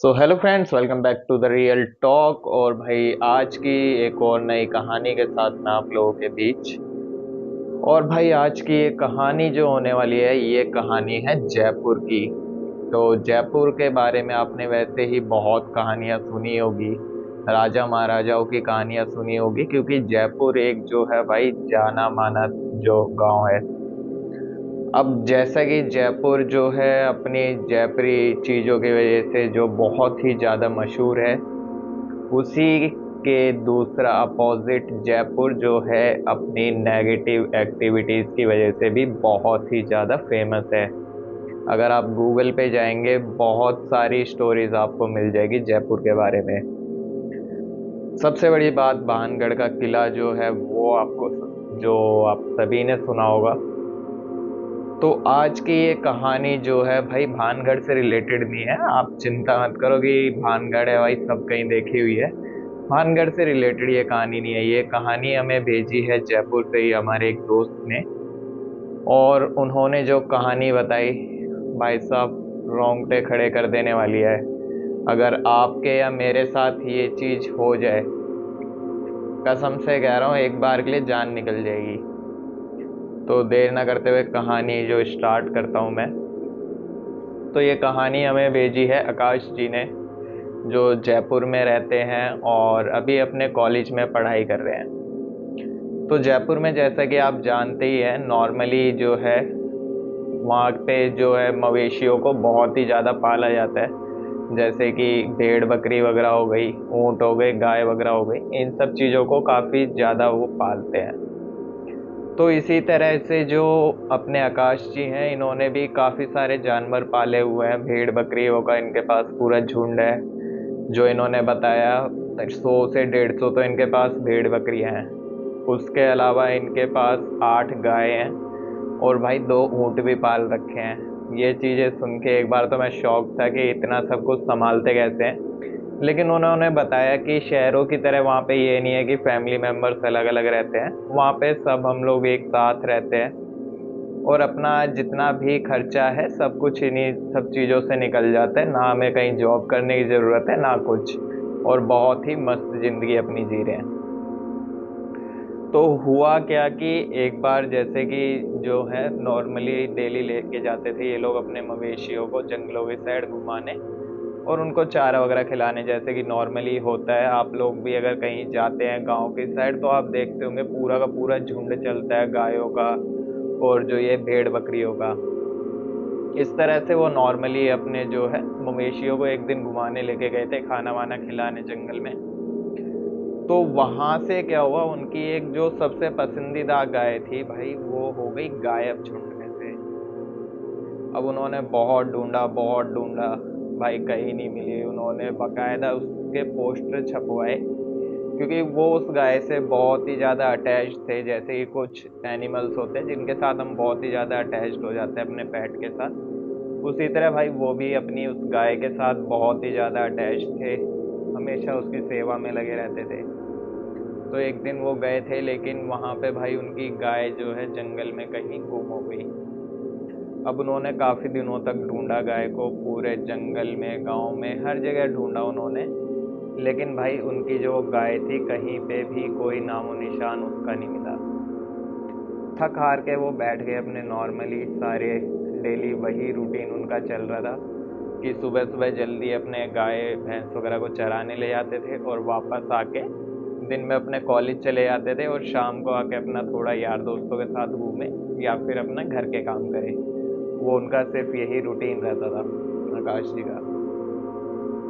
So hello friends, welcome back to the Real Talk. और भाई आज की एक और नई कहानी के साथ मैं आप लोगों के बीच। और भाई आज की ये कहानी जो होने वाली है, ये कहानी है जयपुर की। तो जयपुर के बारे में आपने वैसे ही बहुत कहानियां सुनी होगी, राजा महाराजाओं की कहानियां सुनी होगी, क्योंकि जयपुर एक जो है भाई जाना माना जो गांव है। अब जैसा कि जयपुर जो है अपनी जयपुरी चीजों की वजह से जो बहुत ही ज्यादा मशहूर है, उसी के दूसरा अपोजिट जयपुर जो है अपनी नेगेटिव एक्टिविटीज की वजह से भी बहुत ही ज्यादा फेमस है। अगर आप गूगल पे जाएंगे, बहुत सारी स्टोरीज आपको मिल जाएगी जयपुर के बारे में। सबसे बड़ी बात, भानगढ़ का किला जो है वो आपको, जो आप सभी ने सुना होगा। तो आज की ये कहानी जो है भाई भानगढ़ से रिलेटेड नहीं है, आप चिंता मत करो कि भानगढ़ है भाई सब कहीं देखी हुई है। भानगढ़ से रिलेटेड ये कहानी नहीं है। ये कहानी हमें भेजी है जयपुर से ही हमारे एक दोस्त ने। और उन्होंने जो कहानी बताई, भाई साहब रोंगटे खड़े कर देने वाली है। अगर आपके या मेरे साथ ये चीज हो जाए, कसम से कह रहा हूँ एक बार के लिए जान निकल जाएगी। तो देर ना करते हुए कहानी जो स्टार्ट करता हूँ मैं। तो ये कहानी हमें भेजी है आकाश जी ने, जो जयपुर में रहते हैं और अभी अपने कॉलेज में पढ़ाई कर रहे हैं। तो जयपुर में जैसा कि आप जानते ही हैं, नॉर्मली जो है वहाँ पे जो है मवेशियों को बहुत ही ज़्यादा पाला जाता है। जैसे कि भेड़ बकरी वगैरह हो गई, ऊँट हो गए, गाय वगैरह हो गई, इन सब चीज़ों को काफ़ी ज़्यादा वो पालते हैं। तो इसी तरह से जो अपने आकाश जी हैं, इन्होंने भी काफ़ी सारे जानवर पाले हुए हैं। भेड़ बकरियों का इनके पास पूरा झुंड है। जो इन्होंने बताया, 100 से 150 तो इनके पास भेड़ बकरियां हैं। उसके अलावा इनके पास 8 गाय हैं और भाई 2 ऊँट भी पाल रखे हैं। ये चीज़ें सुन के एक बार तो मैं शॉक था कि इतना सब कुछ संभालते कैसे हैं। लेकिन उन्होंने बताया कि शहरों की तरह वहाँ पे ये नहीं है कि फैमिली मेंबर्स अलग अलग रहते हैं। वहाँ पे सब हम लोग एक साथ रहते हैं और अपना जितना भी खर्चा है सब कुछ इन्हीं सब चीज़ों से निकल जाता है। ना हमें कहीं जॉब करने की ज़रूरत है ना कुछ, और बहुत ही मस्त ज़िंदगी अपनी जी रहे हैं। तो हुआ क्या कि एक बार जैसे कि जो है नॉर्मली डेली लेके जाते थे ये लोग अपने मवेशियों को जंगलों की साइड घुमाने और उनको चारा वगैरह खिलाने। जैसे कि नॉर्मली होता है, आप लोग भी अगर कहीं जाते हैं गांव की साइड तो आप देखते होंगे पूरा का पूरा झुंड चलता है गायों का और जो ये भेड़ बकरियों का। इस तरह से वो नॉर्मली अपने जो है मवेशियों को एक दिन घुमाने लेके गए थे, खाना वाना खिलाने जंगल में। तो वहां से क्या हुआ, उनकी एक जो सबसे पसंदीदा गाय थी भाई, वो हो गई गायब झुंड में से। अब उन्होंने बहुत ढूंढा भाई, कहीं नहीं मिली। उन्होंने बकायदा उसके पोस्टर छपवाए, क्योंकि वो उस गाय से बहुत ही ज़्यादा अटैच थे। जैसे कि कुछ एनिमल्स होते हैं जिनके साथ हम बहुत ही ज़्यादा अटैच्ड हो जाते हैं अपने पेट के साथ, उसी तरह भाई वो भी अपनी उस गाय के साथ बहुत ही ज़्यादा अटैच थे। हमेशा उसकी सेवा में लगे रहते थे। तो एक दिन वो गए थे, लेकिन वहाँ पे भाई उनकी गाय जो है जंगल में कहीं गुम हो गई। अब उन्होंने काफ़ी दिनों तक ढूंढा गाय को, पूरे जंगल में, गांव में, हर जगह ढूंढा उन्होंने। लेकिन भाई उनकी जो गाय थी, कहीं पे भी कोई नामो निशान उसका नहीं मिला। थक हार के वो बैठ गए अपने नॉर्मली सारे डेली वही रूटीन उनका चल रहा था कि सुबह सुबह जल्दी अपने गाय भैंस वगैरह को चराने ले जाते थे और वापस आके दिन में अपने कॉलेज चले जाते थे और शाम को आके अपना थोड़ा यार दोस्तों के साथ घूमे या फिर अपना घर के काम करे। वो उनका सिर्फ यही रूटीन रहता था आकाश जी का।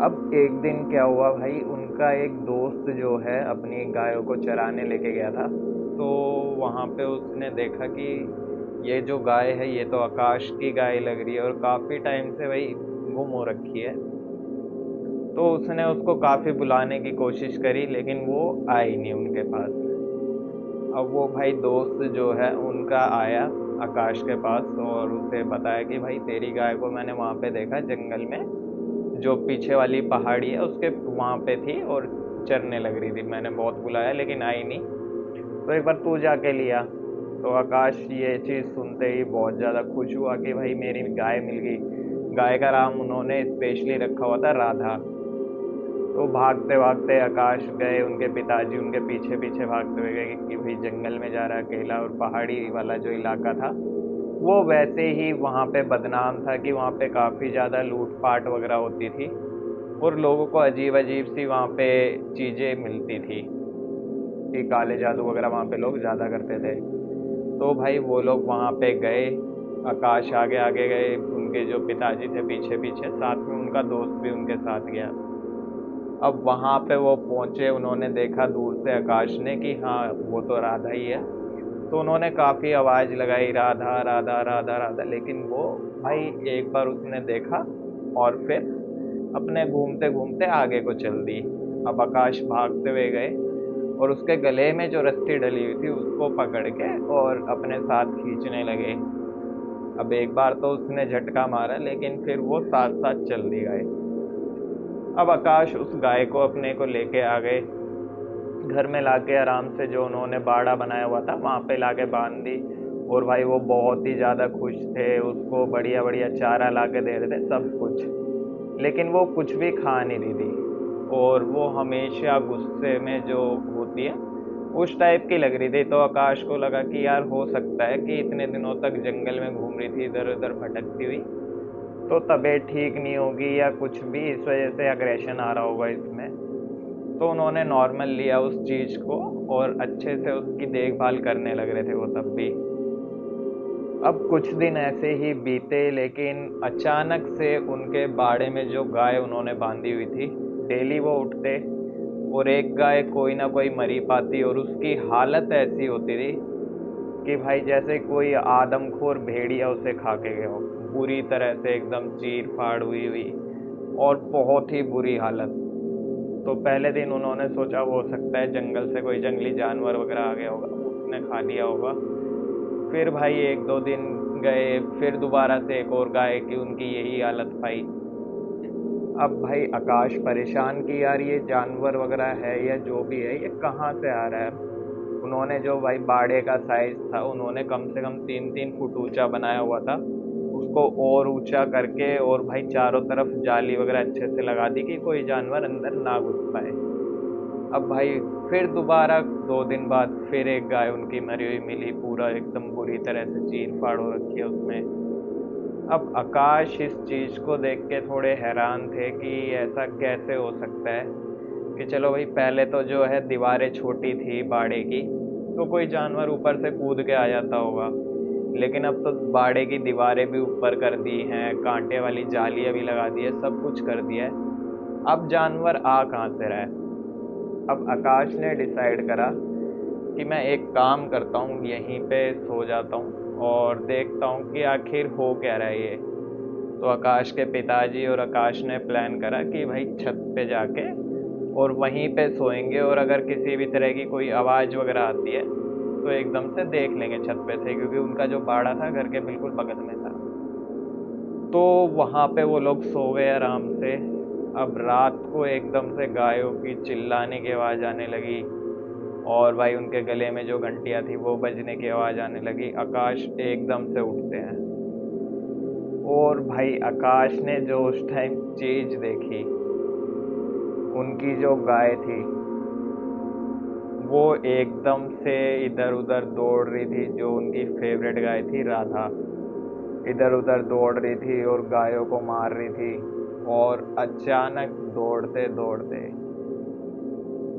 अब एक दिन क्या हुआ भाई, उनका एक दोस्त जो है अपनी गायों को चराने लेके गया था। तो वहाँ पे उसने देखा कि ये जो गाय है ये तो आकाश की गाय लग रही है और काफ़ी टाइम से भाई गुम हो रखी है। तो उसने उसको काफ़ी बुलाने की कोशिश करी, लेकिन वो आई नहीं उनके पास। अब वो भाई दोस्त जो है उनका आया आकाश के पास और उसे बताया कि भाई तेरी गाय को मैंने वहाँ पे देखा जंगल में, जो पीछे वाली पहाड़ी है उसके वहाँ पे थी और चरने लग रही थी। मैंने बहुत बुलाया लेकिन आई नहीं, तो एक बार तू जाके लिया। तो आकाश ये चीज़ सुनते ही बहुत ज़्यादा खुश हुआ कि भाई मेरी गाय मिल गई। गाय का नाम उन्होंने स्पेशली रखा हुआ था राधा। तो भागते भागते आकाश गए, उनके पिताजी उनके पीछे पीछे भागते हुए गए कि भाई जंगल में जा रहा है अकेला, और पहाड़ी वाला जो इलाका था वो वैसे ही वहाँ पे बदनाम था कि वहाँ पे काफ़ी ज़्यादा लूटपाट वगैरह होती थी और लोगों को अजीब अजीब सी वहाँ पे चीज़ें मिलती थी कि काले जादू वगैरह वहाँ पे लोग ज़्यादा करते थे। तो भाई वो लोग वहाँ पे गए, आकाश आगे आगे गए, उनके जो पिताजी थे पीछे पीछे, साथ में उनका दोस्त भी उनके साथ गया। अब वहाँ पे वो पहुँचे, उन्होंने देखा दूर से आकाश ने कि हाँ वो तो राधा ही है। तो उन्होंने काफ़ी आवाज़ लगाई, राधा राधा राधा राधा, लेकिन वो भाई एक बार उसने देखा और फिर अपने घूमते घूमते आगे को चल दी। अब आकाश भागते हुए गए और उसके गले में जो रस्सी डली हुई थी उसको पकड़ के और अपने साथ खींचने लगे। अब एक बार तो उसने झटका मारा, लेकिन फिर वो साथ साथ चल दी गाय। अब आकाश उस गाय को अपने को लेके आ गए, घर में लाके आराम से जो उन्होंने बाड़ा बनाया हुआ था वहाँ पे लाके बांध दी। और भाई वो बहुत ही ज़्यादा खुश थे, उसको बढ़िया बढ़िया चारा ला के दे रहे थे सब कुछ, लेकिन वो कुछ भी खा नहीं रही थी। और वो हमेशा गुस्से में जो होती है उस टाइप की लग रही थी। तो आकाश को लगा कि यार हो सकता है कि इतने दिनों तक जंगल में घूम रही थी इधर उधर भटकती हुई, तो तबीयत ठीक नहीं होगी या कुछ भी, इस वजह से अग्रेशन आ रहा होगा इसमें। तो उन्होंने नॉर्मल लिया उस चीज़ को और अच्छे से उसकी देखभाल करने लग रहे थे वो तब भी। अब कुछ दिन ऐसे ही बीते, लेकिन अचानक से उनके बाड़े में जो गाय उन्होंने बांधी हुई थी, डेली वो उठते और एक गाय कोई ना कोई मरी पाती और उसकी हालत ऐसी होती थी कि भाई जैसे कोई आदमखोर भेड़िया उसे खा के गया हो, बुरी तरह से एकदम चीर फाड़ हुई हुई और बहुत ही बुरी हालत। तो पहले दिन उन्होंने सोचा हो सकता है जंगल से कोई जंगली जानवर वगैरह आ गया होगा, उसने खा लिया होगा। फिर भाई एक दो दिन गए, फिर दोबारा से एक और गाय की उनकी यही हालत पाई। अब भाई आकाश परेशान कि यार ये जानवर वगैरह है या जो भी है ये कहाँ से आ रहा है। उन्होंने जो भाई बाड़े का साइज था उन्होंने कम से कम 3-3 फुट ऊंचा बनाया हुआ था, उसको और ऊंचा करके और भाई चारों तरफ जाली वगैरह अच्छे से लगा दी कि कोई जानवर अंदर ना घुस पाए। अब भाई फिर दोबारा 2 दिन बाद फिर एक गाय उनकी मरी हुई मिली, पूरा एकदम बुरी तरह से चीर फाड़ हो रखी है उसमें। अब आकाश इस चीज को देख के थोड़े हैरान थे कि ऐसा कैसे हो सकता है कि चलो भाई पहले तो जो है दीवारें छोटी थी बाड़े की, तो कोई जानवर ऊपर से कूद के आ जाता होगा, लेकिन अब तो बाड़े की दीवारें भी ऊपर कर दी हैं, कांटे वाली जालियां भी लगा दी है, सब कुछ कर दिया है। अब जानवर आ कहाँ से रहा है। अब आकाश ने डिसाइड करा कि मैं एक काम करता हूँ, यहीं पे सो जाता हूँ और देखता हूँ कि आखिर हो क्या रहा है ये। तो आकाश के पिताजी और आकाश ने प्लान करा कि भाई छत पे जाके और वहीं पे सोएंगे, और अगर किसी भी तरह की कोई आवाज़ वगैरह आती है तो एकदम से देख लेंगे छत पे से, क्योंकि उनका जो बाड़ा था घर के बिल्कुल बगल में था। तो वहाँ पे वो लोग सो गए आराम से। अब रात को एकदम से गायों की चिल्लाने की आवाज़ आने लगी और भाई उनके गले में जो घंटियां थी वो बजने की आवाज़ आने लगी। आकाश एकदम से उठते हैं और भाई आकाश ने जो उस टाइम चीज देखी, उनकी जो गाय थी वो एकदम से इधर उधर दौड़ रही थी, जो उनकी फेवरेट गाय थी राधा, इधर उधर दौड़ रही थी और गायों को मार रही थी। और अचानक दौड़ते दौड़ते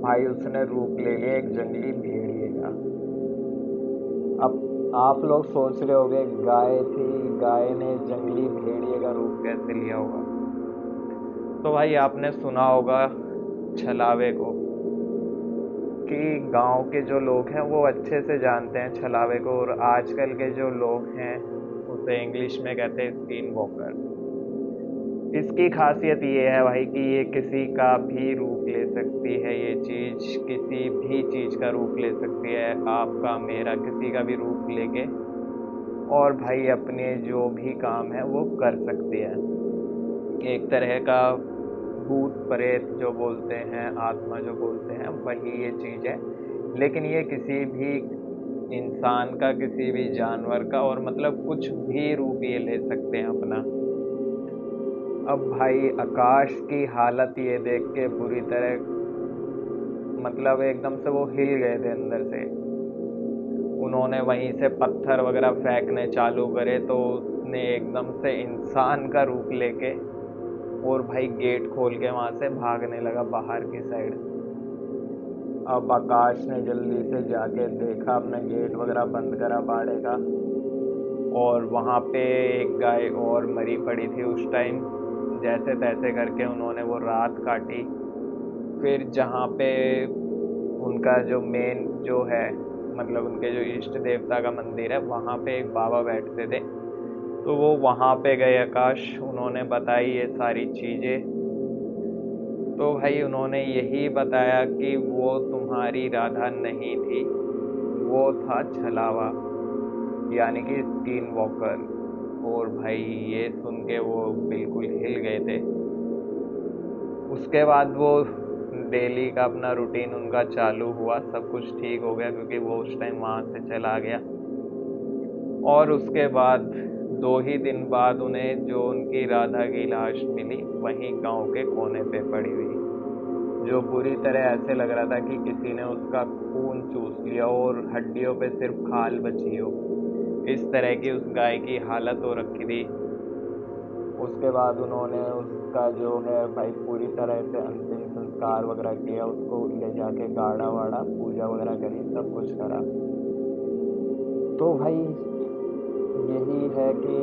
भाई उसने रूप ले लिया एक जंगली भेड़िए का। अब आप लोग सोच रहे होंगे गाय थी, गाय ने जंगली भेड़िए का रूप कैसे लिया होगा। तो भाई आपने सुना होगा छलावे को, कि गांव के जो लोग हैं वो अच्छे से जानते हैं छलावे को, और आजकल के जो लोग हैं उसे इंग्लिश में कहते हैं स्किन वॉकर। इसकी खासियत ये है भाई कि ये किसी का भी रूप ले सकती है, ये चीज किसी भी चीज का रूप ले सकती है, आपका मेरा किसी का भी रूप लेके, और भाई अपने जो भी काम है वो कर सकती है। एक तरह का भूत प्रेत जो बोलते हैं, आत्मा जो बोलते हैं, वही ये चीज है। लेकिन ये किसी भी इंसान का, किसी भी जानवर का, और मतलब कुछ भी रूप ये ले सकते हैं अपना। अब भाई आकाश की हालत ये देख के बुरी तरह, मतलब एकदम से वो हिल गए थे अंदर से। उन्होंने वहीं से पत्थर वगैरह फेंकने चालू करे तो उसने एकदम से इंसान का रूप लेके और भाई गेट खोल के वहां से भागने लगा बाहर की साइड। अब आकाश ने जल्दी से जाके देखा, अपना गेट वगैरह बंद करा बाड़े का, और वहां पे एक गाय और मरी पड़ी थी उस टाइम। जैसे तैसे करके उन्होंने वो रात काटी। फिर जहाँ पे उनका जो मेन जो है, मतलब उनके जो इष्ट देवता का मंदिर है, वहाँ पे एक बाबा बैठते थे। तो वो वहाँ पे गए आकाश, उन्होंने बताई ये सारी चीज़ें। तो भाई उन्होंने यही बताया कि वो तुम्हारी राधा नहीं थी, वो था छलावा, यानी कि स्किन वॉकर। और भाई ये सुन के वो बिल्कुल हिल गए थे। उसके बाद वो डेली का अपना रूटीन उनका चालू हुआ, सब कुछ ठीक हो गया क्योंकि वो उस टाइम वहाँ से चला गया। और उसके बाद 2 ही दिन बाद उन्हें जो उनकी राधा की लाश मिली वहीं गांव के कोने पे पड़ी हुई, जो बुरी तरह ऐसे लग रहा था कि किसी ने उसका खून चूस लिया और हड्डियों पे सिर्फ खाल बची हो। इस तरह की उस गाय की हालत हो रखी थी। उसके बाद उन्होंने उसका जो है भाई पूरी तरह से अंतिम संस्कार वगैरह किया, उसको ले जाके गाड़ा वाड़ा पूजा वगैरह करी, सब कुछ करा। तो भाई यही है कि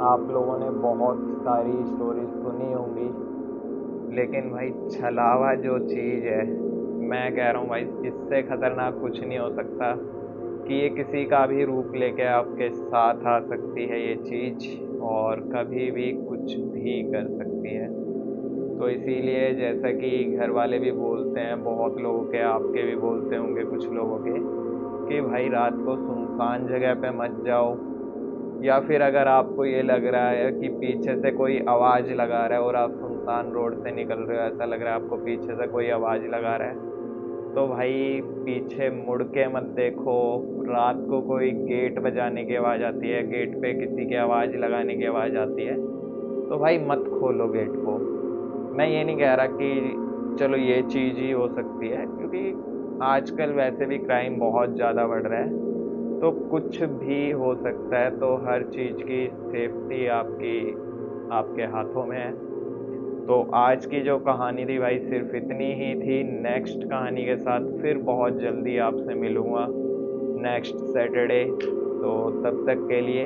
आप लोगों ने बहुत सारी स्टोरी सुनी होंगी, लेकिन भाई छलावा जो चीज़ है, मैं कह रहा हूँ भाई इससे खतरनाक कुछ नहीं हो सकता। कि ये किसी का भी रूप लेके आपके साथ आ सकती है ये चीज़, और कभी भी कुछ भी कर सकती है। तो इसीलिए जैसा कि घर वाले भी बोलते हैं, बहुत लोगों के, आपके भी बोलते होंगे कुछ लोगों के, कि भाई रात को सुनसान जगह पे मत जाओ। या फिर अगर आपको ये लग रहा है कि पीछे से कोई आवाज़ लगा रहा है और आप सुनसान रोड से निकल रहे हो, ऐसा लग रहा है आपको पीछे से कोई आवाज़ लगा रहा है, तो भाई पीछे मुड़ के मत देखो। रात को कोई गेट बजाने की आवाज़ आती है, गेट पे किसी की आवाज़ लगाने की आवाज़ आती है, तो भाई मत खोलो गेट को। मैं ये नहीं कह रहा कि चलो ये चीज़ ही हो सकती है, क्योंकि आजकल वैसे भी क्राइम बहुत ज़्यादा बढ़ रहा है, तो कुछ भी हो सकता है। तो हर चीज़ की सेफ्टी आपकी, आपके हाथों में है। तो आज की जो कहानी थी भाई सिर्फ इतनी ही थी। नेक्स्ट कहानी के साथ फिर बहुत जल्दी आपसे मिलूँगा, नेक्स्ट सैटरडे। तो तब तक के लिए